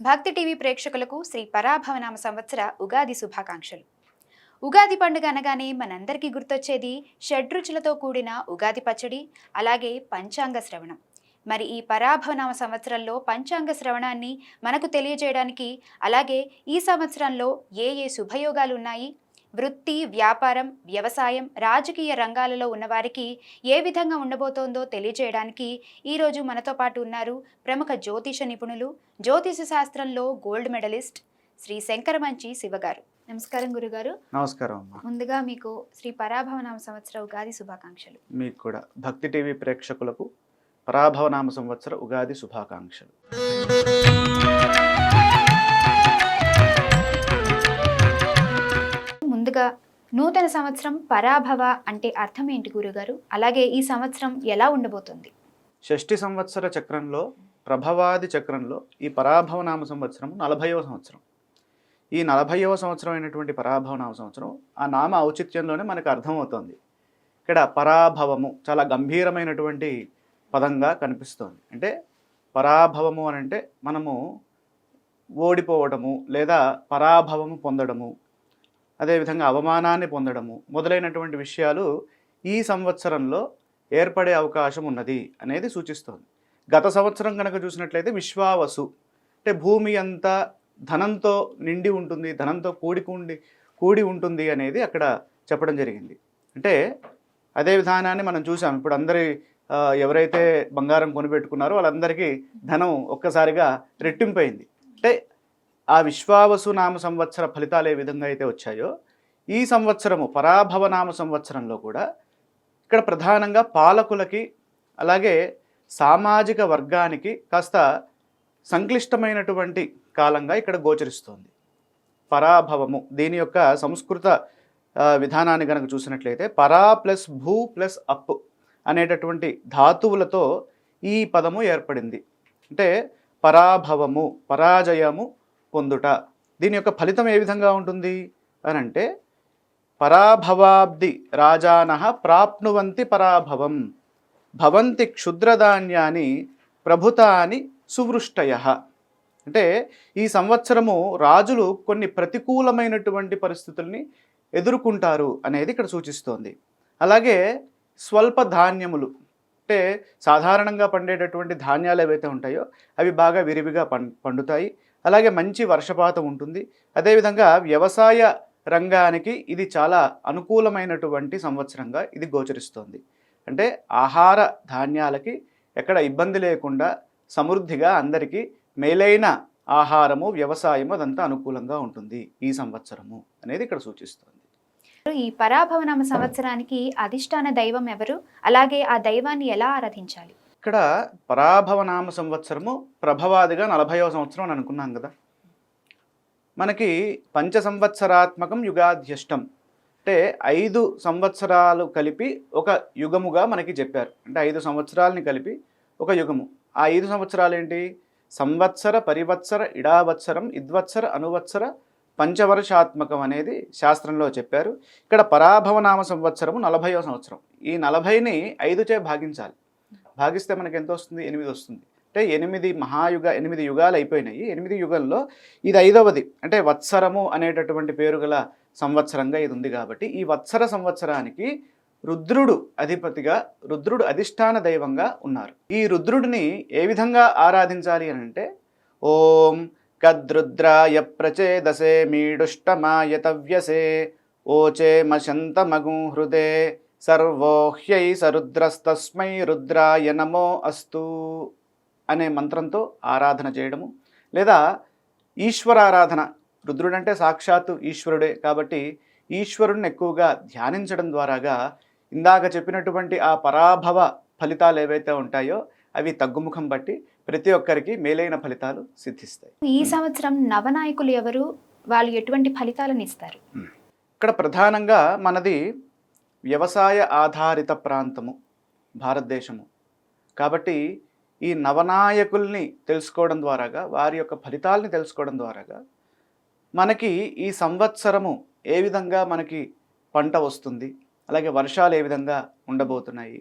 భక్తి టీవీ ప్రేక్షకులకు శ్రీ పరాభవనామ సంవత్సర ఉగాది శుభాకాంక్షలు. ఉగాది పండుగ అనగానే మనందరికీ గుర్తొచ్చేది షడ్రుచులతో కూడిన ఉగాది పచ్చడి, అలాగే పంచాంగ శ్రవణం. మరి ఈ పరాభవనామ సంవత్సరంలో పంచాంగ శ్రవణాన్ని మనకు తెలియజేయడానికి, అలాగే ఈ సంవత్సరంలో ఏ ఏ శుభయోగాలు ఉన్నాయి, వృత్తి, వ్యాపారం, వ్యవసాయం, రాజకీయ రంగాలలో ఉన్నవారికి ఏ విధంగా ఉండబోతోందో తెలియజేయడానికి ఈరోజు మనతో పాటు ఉన్నారు ప్రముఖ జ్యోతిష నిపుణులు, జ్యోతిష శాస్త్రంలో గోల్డ్ మెడలిస్ట్ శ్రీ శంకరమంచి శివగారు. నమస్కారం గురుగారు. నమస్కారం అమ్మా. ముందుగా మీకు శ్రీ పరాభవనామ సంవత్సర ఉగాది శుభాకాంక్షలు. మీకు కూడా భక్తి టీవీ ప్రేక్షకులకు పరాభవనామ సంవత్సర ఉగాది శుభాకాంక్షలు. ముందుగా నూతన సంవత్సరం పరాభవ అంటే అర్థం ఏంటి గురుగారు? అలాగే ఈ సంవత్సరం ఎలా ఉండబోతుంది? షష్ఠి సంవత్సర చక్రంలో, ప్రభవాది చక్రంలో ఈ పరాభవనామ సంవత్సరం 40వ సంవత్సరం. ఈ 40వ సంవత్సరం అయినటువంటి పరాభవనామ సంవత్సరం ఆ నామ ఔచిత్యంలోనే మనకు అర్థమవుతోంది. ఇక్కడ పరాభవము చాలా గంభీరమైనటువంటి పదంగా కనిపిస్తోంది. అంటే పరాభవము అని అంటే మనము ఓడిపోవడము లేదా పరాభవము పొందడము, అదేవిధంగా అవమానాన్ని పొందడము మొదలైనటువంటి విషయాలు ఈ సంవత్సరంలో ఏర్పడే అవకాశం ఉన్నది అనేది సూచిస్తోంది. గత సంవత్సరం కనుక చూసినట్లయితే విశ్వావసు అంటే భూమి అంతా ధనంతో నిండి ఉంటుంది, ధనంతో కూడి ఉంటుంది అనేది అక్కడ చెప్పడం జరిగింది. అంటే అదే విధానాన్ని మనం చూసాం. ఇప్పుడు అందరి ఎవరైతే బంగారం కొనిపెట్టుకున్నారో వాళ్ళందరికీ ధనం ఒక్కసారిగా రెట్టింపైంది. అంటే ఆ విశ్వావసు నామ సంవత్సర ఫలితాలు ఏ విధంగా అయితే వచ్చాయో ఈ సంవత్సరము పరాభవనామ సంవత్సరంలో కూడా ఇక్కడ ప్రధానంగా పాలకులకి అలాగే సామాజిక వర్గానికి కాస్త సంక్లిష్టమైనటువంటి కాలంగా ఇక్కడ గోచరిస్తోంది. పరాభవము దీని యొక్క సంస్కృత విధానాన్ని కనుక చూసినట్లయితే పరా ప్లస్ భూ ప్లస్ అప్ అనేటటువంటి ధాతువులతో ఈ పదము ఏర్పడింది. అంటే పరాభవము, పరాజయము పొందుట. దీని యొక్క ఫలితం ఏ విధంగా ఉంటుంది అని అంటే పరాభవాబ్ది రాజానః ప్రాప్నువంతి పరాభవం భవంతి క్షుద్రధాన్యాని ప్రభుతాని సువృష్టయః. అంటే ఈ సంవత్సరము రాజులు కొన్ని ప్రతికూలమైనటువంటి పరిస్థితుల్ని ఎదుర్కొంటారు అనేది ఇక్కడ సూచిస్తోంది. అలాగే స్వల్ప ధాన్యములు అంటే సాధారణంగా పండేటటువంటి ధాన్యాలు ఏవైతే ఉంటాయో అవి బాగా విరివిగా పండుతాయి. అలాగే మంచి వర్షపాతం ఉంటుంది. అదేవిధంగా వ్యవసాయ రంగానికి ఇది చాలా అనుకూలమైనటువంటి సంవత్సరంగా ఇది గోచరిస్తోంది. అంటే ఆహార ధాన్యాలకి ఎక్కడ ఇబ్బంది లేకుండా సమృద్ధిగా అందరికీ మేలైన ఆహారము, వ్యవసాయము అదంతా అనుకూలంగా ఉంటుంది ఈ సంవత్సరము అనేది ఇక్కడ సూచిస్తుంది. ఈ పరాభవనామ సంవత్సరానికి అధిష్టాన దైవం ఎవరు? అలాగే ఆ దైవాన్ని ఎలా ఆరాధించాలి? ఇక్కడ పరాభవనామ సంవత్సరము ప్రభవాదిగా 40వ సంవత్సరం అని అనుకున్నాం కదా. మనకి పంచ సంవత్సరాత్మకం యుగాధ్యష్టం అంటే 5 సంవత్సరాలు కలిపి ఒక యుగముగా మనకి చెప్పారు. అంటే 5 సంవత్సరాలని కలిపి ఒక యుగము. ఆ 5 సంవత్సరాలు ఏంటి? సంవత్సర, పరివత్సర, ఇడావత్సరం, ఇద్వత్సర, అనువత్సర, పంచవర్షాత్మకం అనేది శాస్త్రంలో చెప్పారు. ఇక్కడ పరాభవనామ సంవత్సరము 40వ సంవత్సరం. ఈ 40ని 5చే భాగించాలి. భాగిస్తే మనకి ఎంత వస్తుంది? 8 వస్తుంది. అంటే 8 యుగాలు అయిపోయినాయి. 8 యుగంలో ఇది 5వది. అంటే వత్సరము అనేటటువంటి పేరు గల సంవత్సరంగా ఇది ఉంది. కాబట్టి ఈ వత్సర సంవత్సరానికి రుద్రుడు అధిపతిగా, రుద్రుడు అధిష్టాన దైవంగా ఉన్నారు. ఈ రుద్రుడిని ఏ విధంగా ఆరాధించాలి అని అంటే ఓం కద్రుద్రాయ ప్రచేదసే మీడుష్టమాయతవ్యసే ఓచే మశంతమగు హృదే సర్వోహ్యై సరుద్రస్తస్మై రుద్రాయ నమో అస్తు అనే మంత్రంతో ఆరాధన చేయడము. లేదా ఈశ్వరారాధన, రుద్రుడంటే సాక్షాత్తు ఈశ్వరుడే కాబట్టి ఈశ్వరుడిని ఎక్కువగా ధ్యానించడం ద్వారాగా ఇందాక చెప్పినటువంటి ఆ పరాభవ ఫలితాలు ఏవైతే ఉంటాయో అవి తగ్గుముఖం బట్టి ప్రతి ఒక్కరికి మేలైన ఫలితాలు సిద్ధిస్తాయి. ఈ సంవత్సరం నవనాయకులు ఎవరు? వాళ్ళు ఎటువంటి ఫలితాలను ఇస్తారు? ఇక్కడ ప్రధానంగా మనది వ్యవసాయ ఆధారిత ప్రాంతము భారతదేశము కాబట్టి ఈ నవనాయకుల్ని తెలుసుకోవడం ద్వారాగా, వారి యొక్క ఫలితాలని తెలుసుకోవడం ద్వారాగా మనకి ఈ సంవత్సరము ఏ విధంగా మనకి పంట వస్తుంది, అలాగే వర్షాలు ఏ విధంగా ఉండబోతున్నాయి,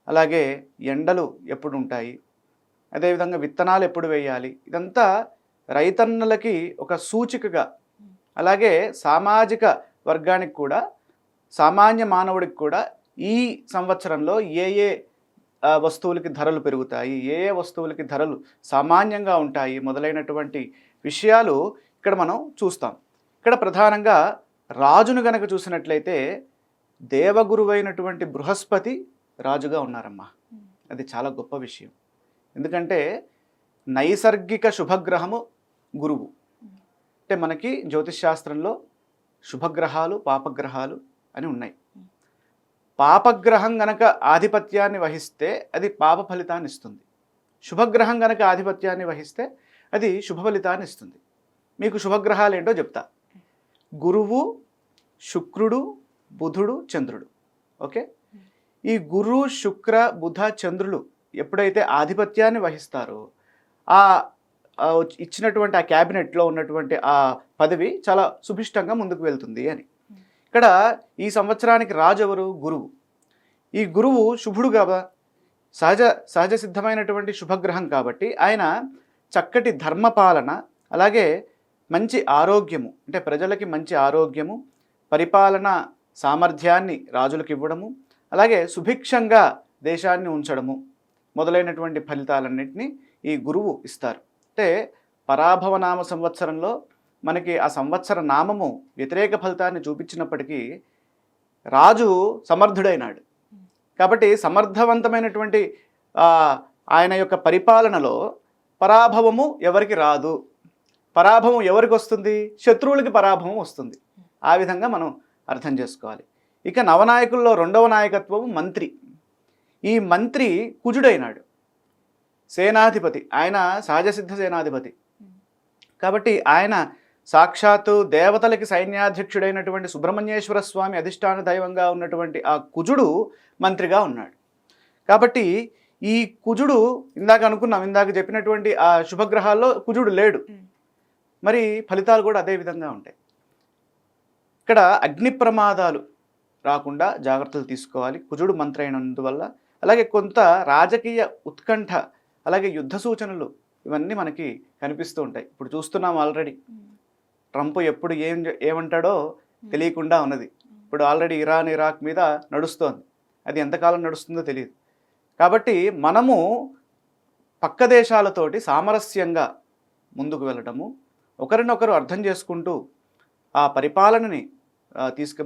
అలాగే ఎండలు ఎప్పుడు ఉంటాయి, అదేవిధంగా విత్తనాలు ఎప్పుడు వేయాలి, ఇదంతా రైతన్నలకి ఒక సూచికగా, అలాగే సామాజిక వర్గానికి కూడా, సామాన్య మానవుడికి కూడా ఈ సంవత్సరంలో ఏ ఏ వస్తువులకి ధరలు పెరుగుతాయి, ఏ ఏ వస్తువులకి ధరలు సామాన్యంగా ఉంటాయి మొదలైనటువంటి విషయాలు ఇక్కడ మనం చూస్తాం. ఇక్కడ ప్రధానంగా రాజును గనక చూసినట్లయితే దేవగురువైనటువంటి బృహస్పతి రాజుగా ఉన్నారమ్మా. అది చాలా గొప్ప విషయం. ఎందుకంటే నైసర్గిక శుభగ్రహము గురువు. అంటే మనకి జ్యోతిష్ శాస్త్రంలో శుభగ్రహాలు, పాపగ్రహాలు అని ఉన్నాయి. పాపగ్రహం గనక ఆధిపత్యాన్ని వహిస్తే అది పాప ఫలితాన్ని ఇస్తుంది. శుభగ్రహం గనక ఆధిపత్యాన్ని వహిస్తే అది శుభ ఫలితాన్ని ఇస్తుంది. మీకు శుభగ్రహాలు ఏంటో చెప్తా. గురువు, శుక్రుడు, బుధుడు, చంద్రుడు. ఓకే, ఈ గురు, శుక్ర, బుధ, చంద్రులు ఎప్పుడైతే ఆధిపత్యాన్ని వహిస్తారో ఆ ఇచ్చినటువంటి ఆ క్యాబినెట్లో ఉన్నటువంటి ఆ పదవి చాలా సుభిష్టంగా ముందుకు వెళ్తుంది అని. ఇక్కడ ఈ సంవత్సరానికి రాజు ఎవరు? గురువు. ఈ గురువు శుభుడు కదా, సహజ సిద్ధమైనటువంటి శుభగ్రహం కాబట్టి ఆయన చక్కటి ధర్మపాలన, అలాగే మంచి ఆరోగ్యము, అంటే ప్రజలకి మంచి ఆరోగ్యము, పరిపాలన సామర్థ్యాన్ని రాజులకు ఇవ్వడము, అలాగే సుభిక్షంగా దేశాన్ని ఉంచడము మొదలైనటువంటి ఫలితాలన్నింటినీ ఈ గురువు ఇస్తారు. అంటే పరాభవనామ సంవత్సరంలో మనకి ఆ సంవత్సర నామము వ్యతిరేక ఫలితాన్ని చూపించినప్పటికీ రాజు సమర్థుడైనాడు కాబట్టి సమర్థవంతమైనటువంటి ఆయన యొక్క పరిపాలనలో పరాభవము ఎవరికి రాదు. పరాభవం ఎవరికి వస్తుంది? శత్రువులకి పరాభవం వస్తుంది. ఆ విధంగా మనం అర్థం చేసుకోవాలి. ఇక నవనాయకుల్లో రెండవ నాయకత్వం మంత్రి. ఈ మంత్రి కుజుడైనాడు, సేనాధిపతి. ఆయన సహజసిద్ధ సేనాధిపతి కాబట్టి ఆయన సాక్షాత్తు దేవతలకి సైన్యాధ్యక్షుడైనటువంటి సుబ్రహ్మణ్యేశ్వర స్వామి అధిష్టాన దైవంగా ఉన్నటువంటి ఆ కుజుడు మంత్రిగా ఉన్నాడు. కాబట్టి ఈ కుజుడు ఇందాక చెప్పినటువంటి ఆ శుభగ్రహాల్లో కుజుడు లేడు, మరి ఫలితాలు కూడా అదే విధంగా ఉంటాయి. ఇక్కడ అగ్ని ప్రమాదాలు రాకుండా జాగ్రత్తలు తీసుకోవాలి కుజుడు మంత్రి అయినందువల్ల. అలాగే కొంత రాజకీయ ఉత్కంఠ, అలాగే యుద్ధ సూచనలు ఇవన్నీ మనకి కనిపిస్తూ ఉంటాయి. ఇప్పుడు చూస్తున్నాం ఆల్రెడీ ట్రంప్ ఎప్పుడు ఏమంటాడో తెలియకుండా ఉన్నది. ఇప్పుడు ఆల్రెడీ ఇరాన్, ఇరాక్ మీద నడుస్తోంది. అది ఎంతకాలం నడుస్తుందో తెలియదు. కాబట్టి మనము పక్క దేశాలతోటి సామరస్యంగా ముందుకు వెళ్ళడము, ఒకరినొకరు అర్థం చేసుకుంటూ ఆ పరిపాలనని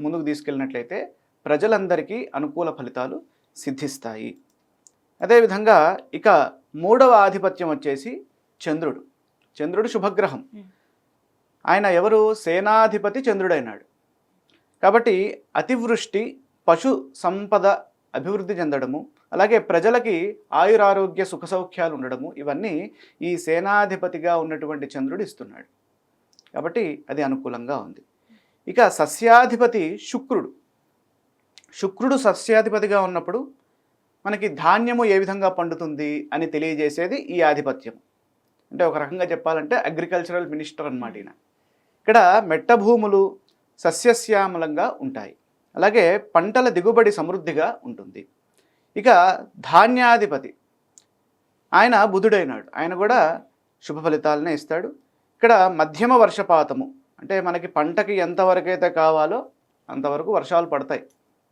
ముందుకు తీసుకెళ్ళినట్లయితే ప్రజలందరికీ అనుకూల ఫలితాలు సిద్ధిస్తాయి. అదేవిధంగా ఇక మూడవ ఆధిపత్యం వచ్చేసి చంద్రుడు. చంద్రుడు శుభగ్రహం. ఆయన ఎవరు? సేనాధిపతి చంద్రుడైనాడు. కాబట్టి అతివృష్టి, పశు సంపద అభివృద్ధి చెందడము, అలాగే ప్రజలకి ఆయురారోగ్య సుఖ సౌఖ్యాలు ఉండడము, ఇవన్నీ ఈ సేనాధిపతిగా ఉన్నటువంటి చంద్రుడు ఇస్తున్నాడు. కాబట్టి అది అనుకూలంగా ఉంది. ఇక సస్యాధిపతి శుక్రుడు. శుక్రుడు సస్యాధిపతిగా ఉన్నప్పుడు మనకి ధాన్యము ఏ విధంగా పండుతుంది అని తెలియజేసేది ఈ ఆధిపత్యం. అంటే ఒక రకంగా చెప్పాలంటే అగ్రికల్చరల్ మినిస్టర్ అన్నమాట ఈయన. ఇక్కడ మెట్ట భూములు సస్యశ్యామలంగా ఉంటాయి, అలాగే పంటల దిగుబడి సమృద్ధిగా ఉంటుంది. ఇక ధాన్యాధిపతి ఆయన బుధుడైనాడు, ఆయన కూడా శుభ ఫలితాలనే ఇస్తాడు. ఇక్కడ మధ్యమ వర్షపాతము, అంటే మనకి పంటకి ఎంతవరకైతే కావాలో అంతవరకు వర్షాలు పడతాయి.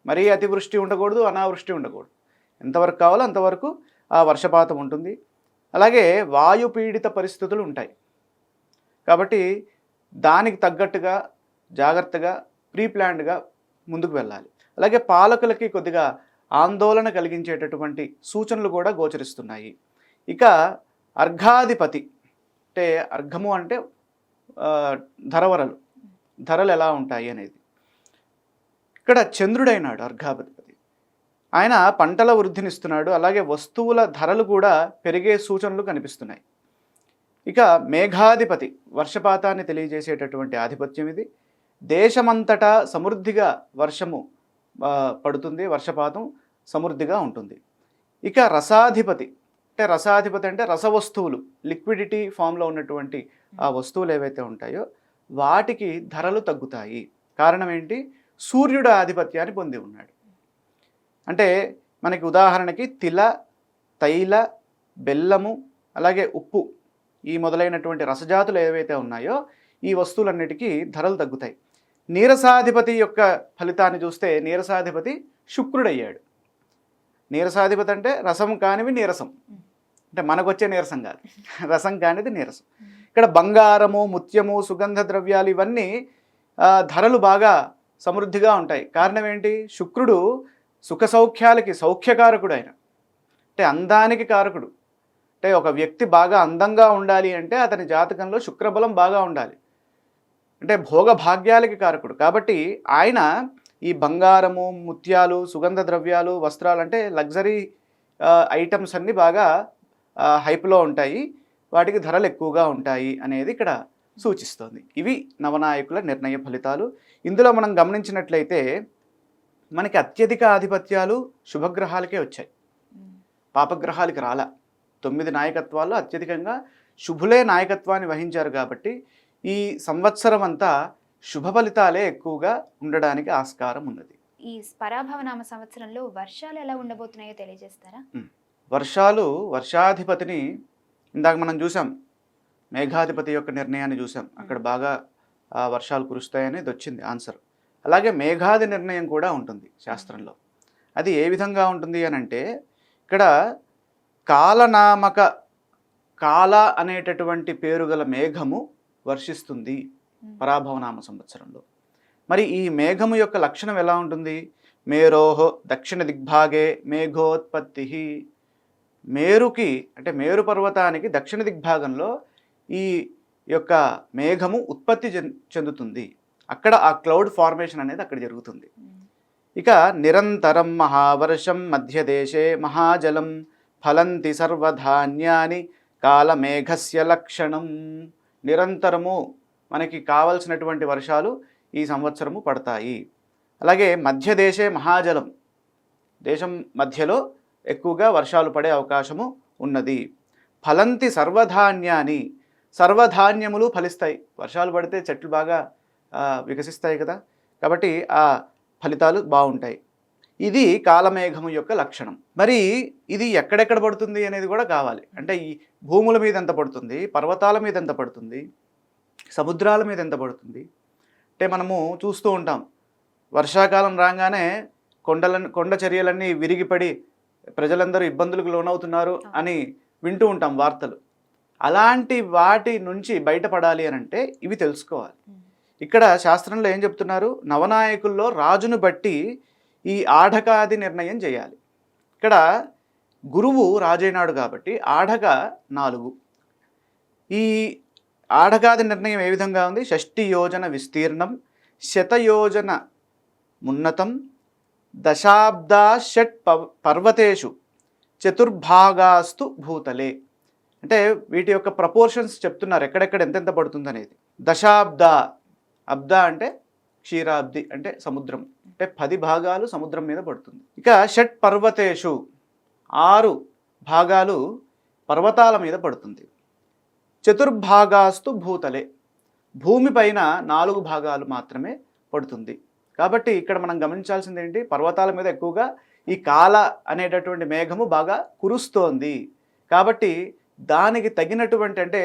మరీ అతివృష్టి ఉండకూడదు, అనావృష్టి ఉండకూడదు. ఎంతవరకు కావాలో అంతవరకు ఆ వర్షపాతం ఉంటుంది. అలాగే వాయుపీడిత పరిస్థితులు ఉంటాయి కాబట్టి దానికి తగ్గట్టుగా జాగ్రత్తగా ప్రీప్లాన్డ్గా ముందుకు వెళ్ళాలి. అలాగే పాలకులకి కొద్దిగా ఆందోళన కలిగించేటటువంటి సూచనలు కూడా గోచరిస్తున్నాయి. ఇక అర్ఘాధిపతి, అంటే అర్ఘము అంటే ధరలు ఎలా ఉంటాయి అనేది. ఇక్కడ చంద్రుడైనాడు అర్ఘాధిపతి. ఆయన పంటల వృద్ధినిస్తున్నాడు, అలాగే వస్తువుల ధరలు కూడా పెరిగే సూచనలు కనిపిస్తున్నాయి. ఇక మేఘాధిపతి వర్షపాతాన్ని తెలియజేసేటటువంటి ఆధిపత్యం ఇది. దేశమంతటా సమృద్ధిగా వర్షము పడుతుంది, వర్షపాతం సమృద్ధిగా ఉంటుంది. ఇక రసాధిపతి, అంటే రసవస్తువులు, లిక్విడిటీ ఫామ్లో ఉన్నటువంటి ఆ వస్తువులు ఏవైతే ఉంటాయో వాటికి ధరలు తగ్గుతాయి. కారణం ఏంటి? సూర్యుడు ఆధిపత్యాన్ని పొంది ఉన్నాడు. అంటే మనకి ఉదాహరణకి తిల, తైల, బెల్లము, అలాగే ఉప్పు ఈ మొదలైనటువంటి రసజాతులు ఏవైతే ఉన్నాయో ఈ వస్తువులన్నిటికీ ధరలు తగ్గుతాయి. నీరసాధిపతి యొక్క ఫలితాన్ని చూస్తే నీరసాధిపతి శుక్రుడయ్యాడు. నీరసాధిపతి అంటే రసం కానివి నీరసం, అంటే మనకొచ్చే నీరసం కాదు, రసం కానిది నీరసం. ఇక్కడ బంగారము, ముత్యము, సుగంధ ద్రవ్యాలు ఇవన్నీ ధరలు బాగా సమృద్ధిగా ఉంటాయి. కారణం ఏంటి? శుక్రుడు సుఖ సౌఖ్యాలకి సౌఖ్యకారకుడు. ఆయన అంటే అందానికి కారకుడు. అంటే ఒక వ్యక్తి బాగా అందంగా ఉండాలి అంటే అతని జాతకంలో శుక్రబలం బాగా ఉండాలి. అంటే భోగ భాగ్యాలకి కారకుడు. కాబట్టి ఆయన ఈ బంగారము, ముత్యాలు, సుగంధ ద్రవ్యాలు, వస్త్రాలు అంటే లగ్జరీ ఐటమ్స్ అన్నీ బాగా హైప్లో ఉంటాయి, వాటికి ధరలు ఎక్కువగా ఉంటాయి అనేది ఇక్కడ సూచిస్తోంది. ఇవి నవనాయకుల నిర్ణయ ఫలితాలు. ఇందులో మనం గమనించినట్లయితే మనకి అత్యధిక ఆధిపత్యాలు శుభగ్రహాలకే వచ్చాయి, పాపగ్రహాలకి రాలా. 9 నాయకత్వాల్లో అత్యధికంగా శుభులే నాయకత్వాన్ని వహించారు. కాబట్టి ఈ సంవత్సరం అంతా శుభ ఫలితాలే ఎక్కువగా ఉండడానికి ఆస్కారం ఉన్నది. ఈ పరాభవనామ సంవత్సరంలో వర్షాలు ఎలా ఉండబోతున్నాయో తెలియజేస్తారా? వర్షాలు, వర్షాధిపతిని ఇందాక మనం చూసాం, మేఘాధిపతి యొక్క నిర్ణయాన్ని చూసాం, అక్కడ బాగా వర్షాలు కురుస్తాయనేది వచ్చింది ఆన్సర్. అలాగే మేఘాది నిర్ణయం కూడా ఉంటుంది శాస్త్రంలో. అది ఏ విధంగా ఉంటుంది అని అంటే, ఇక్కడ కాలనామక కాల అనేటటువంటి పేరు గల మేఘము వర్షిస్తుంది పరాభవనామ సంవత్సరంలో. మరి ఈ మేఘము యొక్క లక్షణం ఎలా ఉంటుంది? మేరోహో దక్షిణ దిగ్భాగే మేఘోత్పత్తి. మేరుకి అంటే మేరు పర్వతానికి దక్షిణ దిగ్భాగంలో ఈ యొక్క మేఘము ఉత్పత్తి చెందుతుంది. అక్కడ ఆ క్లౌడ్ ఫార్మేషన్ అనేది అక్కడ జరుగుతుంది. ఇక నిరంతరం మహావర్షం మధ్యదేశే మహాజలం ఫలంతి సర్వధాన్యాని కాలమేఘస్య లక్షణం. నిరంతరము మనకి కావలసినటువంటి వర్షాలు ఈ సంవత్సరము పడతాయి. అలాగే మధ్యదేశే మహాజలం, దేశం మధ్యలో ఎక్కువగా వర్షాలు పడే అవకాశము ఉన్నది. ఫలంతి సర్వధాన్యాని, సర్వధాన్యములు ఫలిస్తాయి. వర్షాలు పడితే చెట్లు బాగా వికసిస్తాయి కదా, కాబట్టి ఆ ఫలితాలు బాగుంటాయి. ఇది కాలమేఘము యొక్క లక్షణం. మరి ఇది ఎక్కడెక్కడ పడుతుంది అనేది కూడా కావాలి. అంటే ఈ భూముల మీద ఎంత పడుతుంది, పర్వతాల మీద ఎంత పడుతుంది, సముద్రాల మీద ఎంత పడుతుంది. అంటే మనము చూస్తూ ఉంటాం, వర్షాకాలం రాగానే కొండ చర్యలన్నీ విరిగిపడి ప్రజలందరూ ఇబ్బందులకు లోనవుతున్నారు అని వింటూ ఉంటాం వార్తలు. అలాంటి వాటి నుంచి బయటపడాలి అని అంటే ఇవి తెలుసుకోవాలి. ఇక్కడ శాస్త్రంలో ఏం చెప్తున్నారు? నవనాయకుల్లో రాజును బట్టి ఈ ఆఢకాది నిర్ణయం చేయాలి. ఇక్కడ గురువు రాజైనాడు కాబట్టి ఆఢక 4. ఈ ఆఢకాది నిర్ణయం ఏ విధంగా ఉంది? 60 యోజన విస్తీర్ణం, 100 యోజన మున్నతం, దశాబ్దా షట్ పర్వతేషు చతుర్భాగాస్తు భూతలే. అంటే వీటి యొక్క ప్రపోర్షన్స్ చెప్తున్నారు, ఎక్కడెక్కడ ఎంతెంత పడుతుంది అనేది. దశాబ్ద, అబ్ద అంటే క్షీరాబ్ది అంటే సముద్రం, అంటే 10 భాగాలు సముద్రం మీద పడుతుంది. ఇక షట్ పర్వతేషు 6 భాగాలు పర్వతాల మీద పడుతుంది. చతుర్భాగాస్తు భూతలే, భూమిపైన 4 భాగాలు మాత్రమే పడుతుంది. కాబట్టి ఇక్కడ మనం గమనించాల్సింది ఏంటి? పర్వతాల మీద ఎక్కువగా ఈ కాల అనేటటువంటి మేఘము బాగా కురుస్తోంది. కాబట్టి దానికి తగినటువంటి అంటే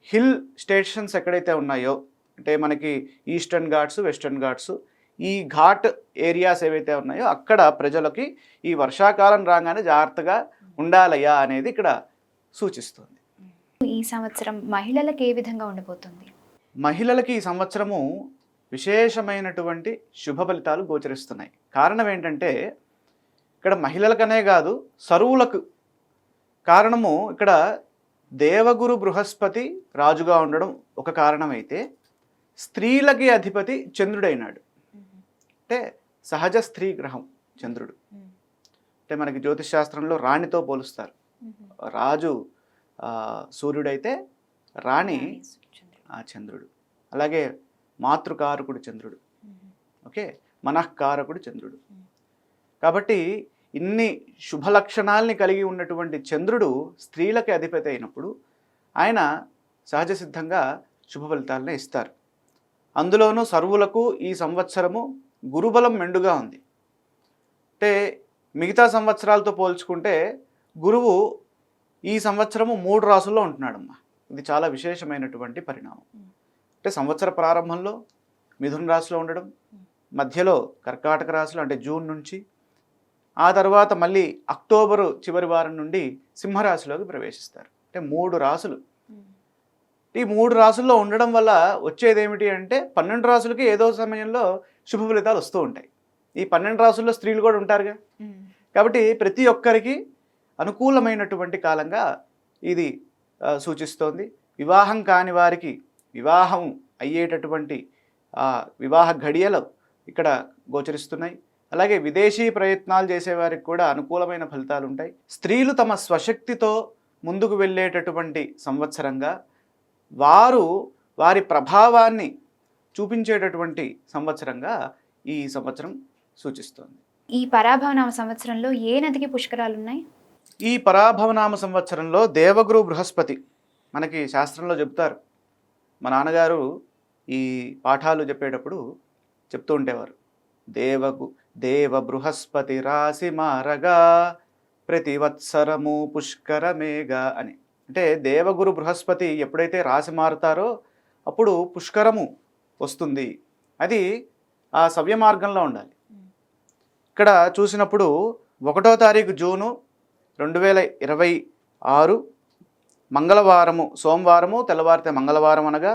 హిల్ స్టేషన్స్ ఎక్కడైతే ఉన్నాయో, అంటే మనకి ఈస్టర్న్ ఘాట్స్, వెస్టర్న్ ఘాట్స్, ఈ ఘాట్ ఏరియాస్ ఏవైతే ఉన్నాయో అక్కడ ప్రజలకి ఈ వర్షాకాలం రాగానే జాగ్రత్తగా ఉండాలయ్యా అనేది ఇక్కడ సూచిస్తుంది. ఈ సంవత్సరం మహిళలకు ఏ విధంగా ఉండబోతుంది? మహిళలకి ఈ సంవత్సరము విశేషమైనటువంటి శుభ ఫలితాలు గోచరిస్తున్నాయి. కారణం ఏంటంటే ఇక్కడ మహిళలకనే కాదు సర్వులకు. కారణము ఇక్కడ దేవగురు బృహస్పతి రాజుగా ఉండడం ఒక కారణమైతే, స్త్రీలకి అధిపతి చంద్రుడైనాడు. అంటే సహజ స్త్రీ గ్రహం చంద్రుడు. అంటే మనకి జ్యోతిష్ శాస్త్రంలో రాణితో పోలుస్తారు. రాజు సూర్యుడైతే రాణి చంద్రుడు. అలాగే మాతృకారకుడు చంద్రుడు, ఓకే, మనఃకారకుడు చంద్రుడు. కాబట్టి ఇన్ని శుభ లక్షణాలని కలిగి ఉన్నటువంటి చంద్రుడు స్త్రీలకి అధిపతి అయినప్పుడు ఆయన సహజ సిద్ధంగా శుభ ఫలితాలనే ఇస్తారు. అందులోనూ సర్వులకు ఈ సంవత్సరము గురుబలం మెండుగా ఉంది. అంటే మిగతా సంవత్సరాలతో పోల్చుకుంటే గురువు ఈ సంవత్సరము 3 రాసుల్లో ఉంటున్నాడమ్మా. ఇది చాలా విశేషమైనటువంటి పరిణామం. అంటే సంవత్సర ప్రారంభంలో మిథున రాశిలో ఉండడం, మధ్యలో కర్కాటక రాశిలో అంటే జూన్ నుంచి, ఆ తర్వాత మళ్ళీ అక్టోబరు చివరి వారం నుండి సింహరాశిలోకి ప్రవేశిస్తారు. అంటే 3 రాశులు. ఈ 3 రాశుల్లో ఉండడం వల్ల వచ్చేది ఏమిటి అంటే 12 రాశులకి ఏదో సమయంలో శుభ ఫలితాలు వస్తూ ఉంటాయి. ఈ 12 రాశుల్లో స్త్రీలు కూడా ఉంటారుగా, కాబట్టి ప్రతి ఒక్కరికి అనుకూలమైనటువంటి కాలంగా ఇది సూచిస్తోంది. వివాహం కాని వారికి వివాహం అయ్యేటటువంటి వివాహ ఘడియలు ఇక్కడ గోచరిస్తున్నాయి. అలాగే విదేశీ ప్రయత్నాలు చేసేవారికి కూడా అనుకూలమైన ఫలితాలు ఉంటాయి. స్త్రీలు తమ స్వశక్తితో ముందుకు వెళ్ళేటటువంటి సంవత్సరంగా, వారు వారి ప్రభావాన్ని చూపించేటటువంటి సంవత్సరంగా ఈ సంవత్సరం సూచిస్తోంది. ఈ పరాభవనామ సంవత్సరంలో ఏ నదికి పుష్కరాలు ఉన్నాయి? ఈ పరాభవనామ సంవత్సరంలో దేవగురు బృహస్పతి మనకి శాస్త్రంలో చెప్తారు. మా నాన్నగారు ఈ పాఠాలు చెప్పేటప్పుడు చెప్తూ ఉండేవారు. దేవ బృహస్పతి రాశి మారగా ప్రతివత్సరము పుష్కరమేగా అని. అంటే దేవగురు బృహస్పతి ఎప్పుడైతే రాశి మారుతారో అప్పుడు పుష్కరము వస్తుంది. అది ఆ సవ్య మార్గంలో ఉండాలి. ఇక్కడ చూసినప్పుడు 1వ తారీఖు జూను 2026 మంగళవారము, సోమవారము తెల్లవారితే మంగళవారం అనగా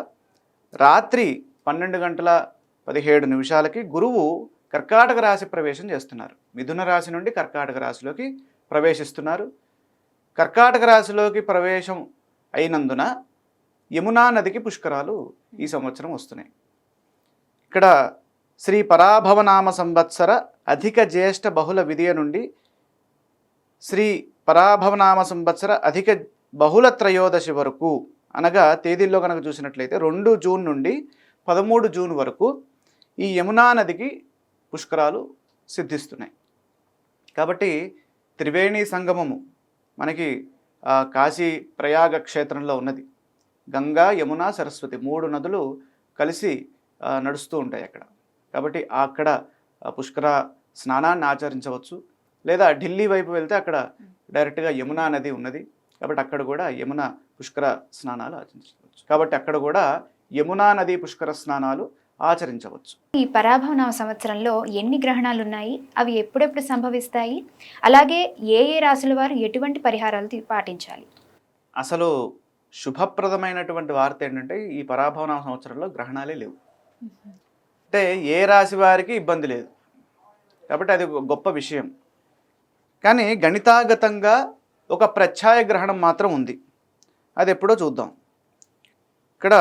రాత్రి 12:17 గురువు కర్కాటక రాశి ప్రవేశం చేస్తున్నారు. మిథున రాశి నుండి కర్కాటక రాశిలోకి ప్రవేశిస్తున్నారు. కర్కాటక రాశిలోకి ప్రవేశం అయినందున యమునా నదికి పుష్కరాలు ఈ సంవత్సరం వస్తున్నాయి. ఇక్కడ శ్రీ పరాభవనామ సంవత్సర అధిక జ్యేష్ఠ బహుళ విధియ నుండి శ్రీ పరాభవనామ సంవత్సర అధిక బహుళ త్రయోదశి వరకు, అనగా తేదీల్లో కనుక చూసినట్లయితే 2 జూన్ నుండి 13 జూన్ వరకు ఈ యమునా నదికి పుష్కరాలు సిద్ధిస్తున్నాయి. కాబట్టి త్రివేణి సంగమము మనకి కాశీ ప్రయాగ క్షేత్రంలో ఉన్నది. గంగా, యమున, సరస్వతి 3 నదులు కలిసి నడుస్తూ ఉంటాయి అక్కడ. కాబట్టి అక్కడ పుష్కర స్నానాన్ని ఆచరించవచ్చు. లేదా ఢిల్లీ వైపు వెళ్తే అక్కడ డైరెక్ట్గా యమునా నది ఉన్నది. కాబట్టి అక్కడ కూడా యమున పుష్కర స్నానాలు ఆచరించవచ్చు. కాబట్టి అక్కడ కూడా యమునా నది పుష్కర స్నానాలు ఆచరించవచ్చు. ఈ పరాభవనామ సంవత్సరంలో ఎన్ని గ్రహణాలు ఉన్నాయి? అవి ఎప్పుడెప్పుడు సంభవిస్తాయి? అలాగే ఏ రాశుల వారు ఎటువంటి పరిహారాలు పాటించాలి? అసలు శుభప్రదమైనటువంటి వార్త ఏంటంటే ఈ పరాభవనామ సంవత్సరంలో గ్రహణాలే లేవు. అంటే ఏ రాశి వారికి ఇబ్బంది లేదు. కాబట్టి అది గొప్ప విషయం. కానీ గణితాగతంగా ఒక ప్రత్యయ గ్రహణం మాత్రం ఉంది. అది ఎప్పుడో చూద్దాం. ఇక్కడ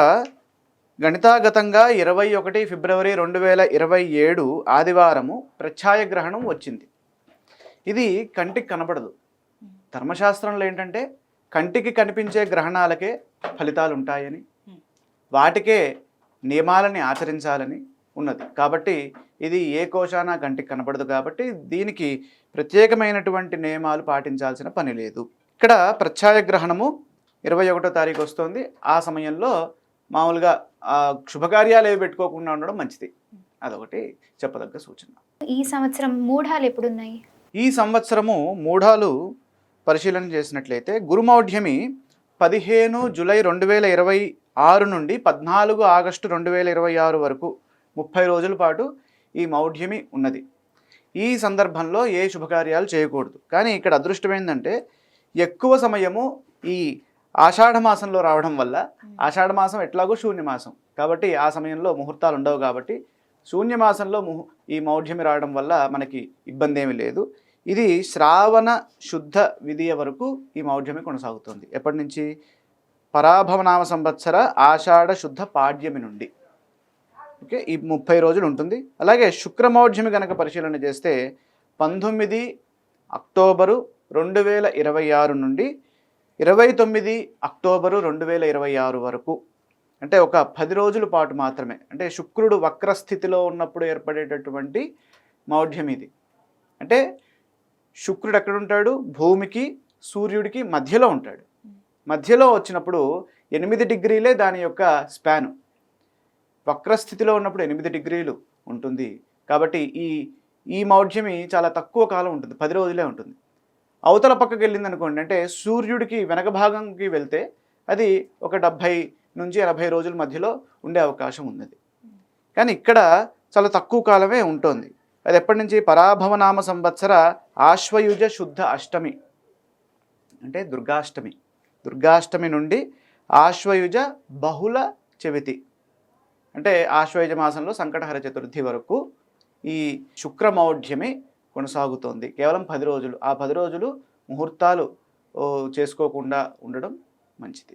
గణితాగతంగా 21 ఫిబ్రవరి 2027 ఆదివారము ప్రత్యయ గ్రహణం వచ్చింది. ఇది కంటికి కనబడదు. ధర్మశాస్త్రంలో ఏంటంటే కంటికి కనిపించే గ్రహణాలకే ఫలితాలు ఉంటాయని, వాటికే నియమాలని ఆచరించాలని ఉన్నది. కాబట్టి ఇది ఏ కోశానా కంటికి కనబడదు. కాబట్టి దీనికి ప్రత్యేకమైనటువంటి నియమాలు పాటించాల్సిన పని లేదు. ఇక్కడ ప్రత్యయ గ్రహణము 21వ తారీఖు వస్తుంది. ఆ సమయంలో మామూలుగా శుభకార్యాలు ఏవి పెట్టుకోకుండా ఉండడం మంచిది. అదొకటి చెప్పదగ్గ సూచన. ఈ సంవత్సరం మూఢాలు ఎప్పుడున్నాయి? ఈ సంవత్సరము మూఢాలు పరిశీలన చేసినట్లయితే గురుమౌఢ్యమి 15 జూలై 2026 నుండి 14 ఆగస్టు 2026 వరకు 30 రోజుల పాటు ఈ మౌఢ్యమి ఉన్నది. ఈ సందర్భంలో ఏ శుభకార్యాలు చేయకూడదు. కానీ ఇక్కడ అదృష్టం ఏంటంటే ఎక్కువ సమయము ఈ ఆషాఢ మాసంలో రావడం వల్ల, ఆషాఢ మాసం ఎట్లాగో శూన్యమాసం కాబట్టి ఆ సమయంలో ముహూర్తాలు ఉండవు. కాబట్టి శూన్యమాసంలో ఈ మౌఢ్యమి రావడం వల్ల మనకి ఇబ్బంది ఏమీ లేదు. ఇది శ్రావణ శుద్ధ విధియ వరకు ఈ మౌఢ్యమి కొనసాగుతుంది. ఎప్పటి నుంచి? పరాభవనామ సంవత్సర ఆషాఢ శుద్ధ పాడ్యమి నుండి. ఓకే, ఈ 30 రోజులు ఉంటుంది. అలాగే శుక్రమౌఢ్యమి కనుక పరిశీలన చేస్తే 19 అక్టోబరు 2026 నుండి 29 అక్టోబరు 2026 వరకు, అంటే ఒక 10 రోజుల పాటు మాత్రమే. అంటే శుక్రుడు వక్రస్థితిలో ఉన్నప్పుడు ఏర్పడేటటువంటి మౌఢ్యం ఇది. అంటే శుక్రుడు ఎక్కడుంటాడు? భూమికి సూర్యుడికి మధ్యలో ఉంటాడు. మధ్యలో వచ్చినప్పుడు 8 డిగ్రీలే దాని యొక్క స్పాను. వక్రస్థితిలో ఉన్నప్పుడు 8 డిగ్రీలు ఉంటుంది. కాబట్టి ఈ మౌఢ్యమి చాలా తక్కువ కాలం ఉంటుంది, 10 రోజులే ఉంటుంది. అవతల పక్కకి వెళ్ళింది అనుకోండి, అంటే సూర్యుడికి వెనక భాగంకి వెళ్తే అది ఒక 70 నుంచి 80 రోజుల మధ్యలో ఉండే అవకాశం ఉన్నది. కానీ ఇక్కడ చాలా తక్కువ కాలమే ఉంటుంది. అది ఎప్పటి నుంచి? పరాభవనామ సంవత్సర ఆశ్వయుజ శుద్ధ అష్టమి అంటే దుర్గాష్టమి. దుర్గాష్టమి నుండి ఆశ్వయుజ బహుళ చవితి అంటే ఆశ్వయుజ మాసంలో సంకటహర చతుర్థి వరకు ఈ శుక్రమౌఢ్యమి కొనసాగుతోంది. కేవలం 10 రోజులు. ఆ 10 రోజులు ముహూర్తాలు చేసుకోకుండా ఉండడం మంచిది.